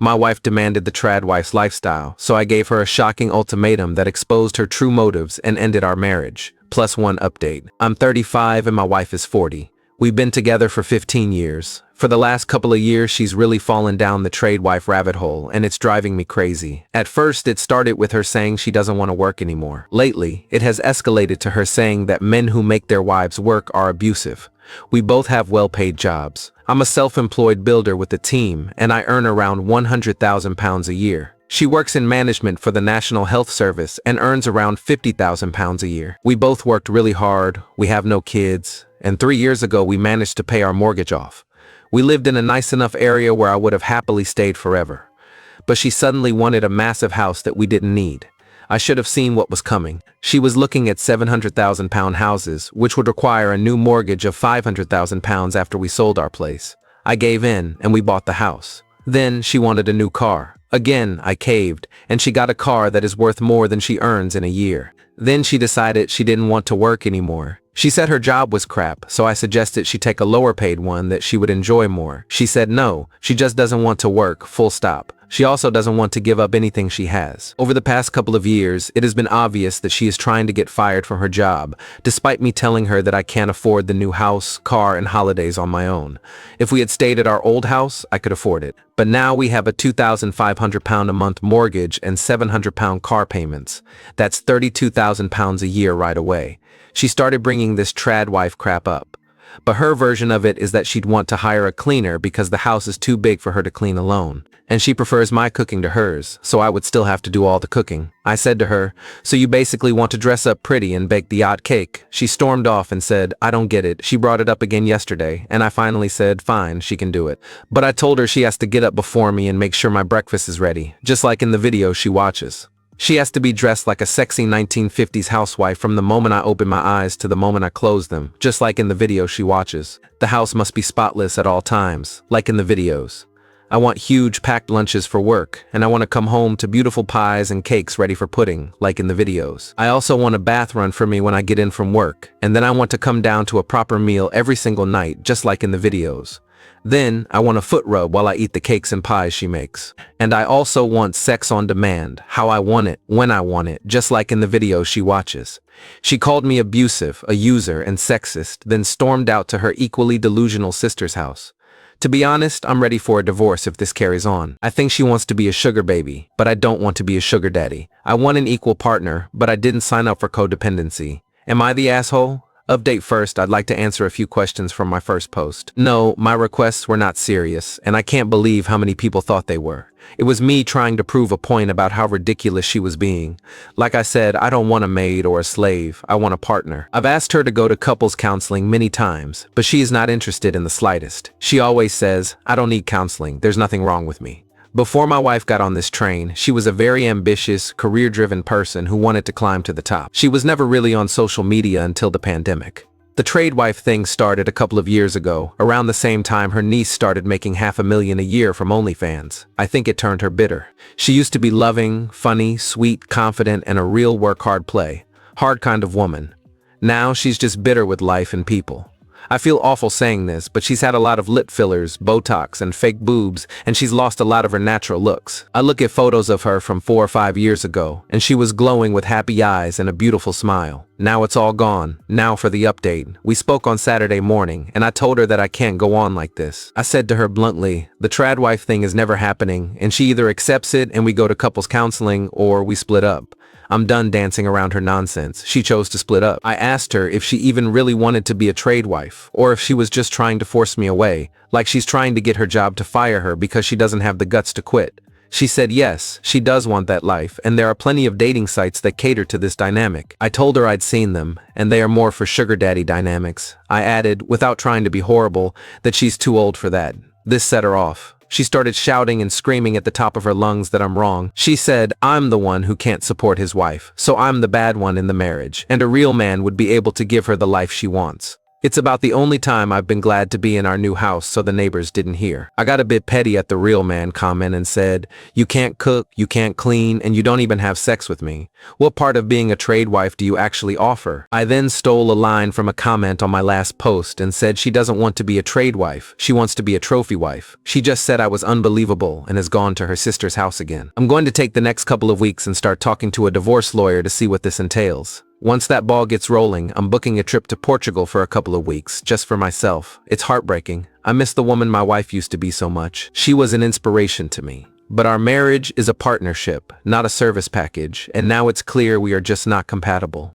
My wife demanded the trad wife's lifestyle, so I gave her a shocking ultimatum that exposed her true motives and ended our marriage. Plus one update. I'm 35 and my wife is 40. We've been together for 15 years. For the last couple of years, she's really fallen down the trade wife rabbit hole, and it's driving me crazy. At first, it started with her saying she doesn't want to work anymore. Lately, it has escalated to her saying that men who make their wives work are abusive. We both have well-paid jobs. I'm a self-employed builder with a team, and I earn around £100,000 a year. She works in management for the National Health Service and earns around £50,000 a year. We both worked really hard, we have no kids, and 3 years ago we managed to pay our mortgage off. We lived in a nice enough area where I would have happily stayed forever. But she suddenly wanted a massive house that we didn't need. I should have seen what was coming. She was looking at £700,000 houses, which would require a new mortgage of £500,000 after we sold our place. I gave in, and we bought the house. Then she wanted a new car. Again, I caved, and she got a car that is worth more than she earns in a year. Then she decided she didn't want to work anymore. She said her job was crap, so I suggested she take a lower paid one that she would enjoy more. She said no, she just doesn't want to work, full stop. She also doesn't want to give up anything she has. Over the past couple of years, it has been obvious that she is trying to get fired from her job, despite me telling her that I can't afford the new house, car, and holidays on my own. If we had stayed at our old house, I could afford it. But now we have a £2,500 a month mortgage and £700 car payments. That's £32,000 a year right away. She started bringing this trad wife crap up. But her version of it is that she'd want to hire a cleaner because the house is too big for her to clean alone. And she prefers my cooking to hers, so I would still have to do all the cooking. I said to her, "So you basically want to dress up pretty and bake the odd cake?" She stormed off and said, "I don't get it." She brought it up again yesterday, and I finally said, fine, she can do it. But I told her she has to get up before me and make sure my breakfast is ready, just like in the video she watches. She has to be dressed like a sexy 1950s housewife from the moment I open my eyes to the moment I close them, just like in the video she watches. The house must be spotless at all times, like in the videos. I want huge packed lunches for work, and I want to come home to beautiful pies and cakes ready for pudding, like in the videos. I also want a bath run for me when I get in from work, and then I want to come down to a proper meal every single night, just like in the videos. Then, I want a foot rub while I eat the cakes and pies she makes. And I also want sex on demand, how I want it, when I want it, just like in the videos she watches. She called me abusive, a user, and sexist, then stormed out to her equally delusional sister's house. To be honest, I'm ready for a divorce if this carries on. I think she wants to be a sugar baby, but I don't want to be a sugar daddy. I want an equal partner, but I didn't sign up for codependency. Am I the asshole? Update first, I'd like to answer a few questions from my first post. No, my requests were not serious, and I can't believe how many people thought they were. It was me trying to prove a point about how ridiculous she was being. Like I said, I don't want a maid or a slave, I want a partner. I've asked her to go to couples counseling many times, but she is not interested in the slightest. She always says, "I don't need counseling, there's nothing wrong with me." Before my wife got on this train, she was a very ambitious, career-driven person who wanted to climb to the top. She was never really on social media until the pandemic. The trade wife thing started a couple of years ago, around the same time her niece started making $500,000 a year from OnlyFans. I think it turned her bitter. She used to be loving, funny, sweet, confident, and a real work-hard play. Hard kind of woman. Now she's just bitter with life and people. I feel awful saying this, but she's had a lot of lip fillers, Botox, and fake boobs, and she's lost a lot of her natural looks. I look at photos of her from 4 or 5 years ago, and she was glowing with happy eyes and a beautiful smile. Now it's all gone. Now for the update. We spoke on Saturday morning, and I told her that I can't go on like this. I said to her bluntly, the trad wife thing is never happening, and she either accepts it and we go to couples counseling, or we split up. I'm done dancing around her nonsense. She chose to split up. I asked her if she even really wanted to be a trade wife, or if she was just trying to force me away, like she's trying to get her job to fire her because she doesn't have the guts to quit. She said yes, she does want that life, and there are plenty of dating sites that cater to this dynamic. I told her I'd seen them, and they are more for sugar daddy dynamics. I added, without trying to be horrible, that she's too old for that. This set her off. She started shouting and screaming at the top of her lungs that I'm wrong. She said, I'm the one who can't support his wife, so I'm the bad one in the marriage, and a real man would be able to give her the life she wants. It's about the only time I've been glad to be in our new house so the neighbors didn't hear. I got a bit petty at the real man comment and said, "You can't cook, you can't clean, and you don't even have sex with me. What part of being a trade wife do you actually offer?" I then stole a line from a comment on my last post and said she doesn't want to be a trade wife, she wants to be a trophy wife. She just said I was unbelievable and has gone to her sister's house again. I'm going to take the next couple of weeks and start talking to a divorce lawyer to see what this entails. Once that ball gets rolling, I'm booking a trip to Portugal for a couple of weeks, just for myself. It's heartbreaking. I miss the woman my wife used to be so much. She was an inspiration to me. But our marriage is a partnership, not a service package, and now it's clear we are just not compatible.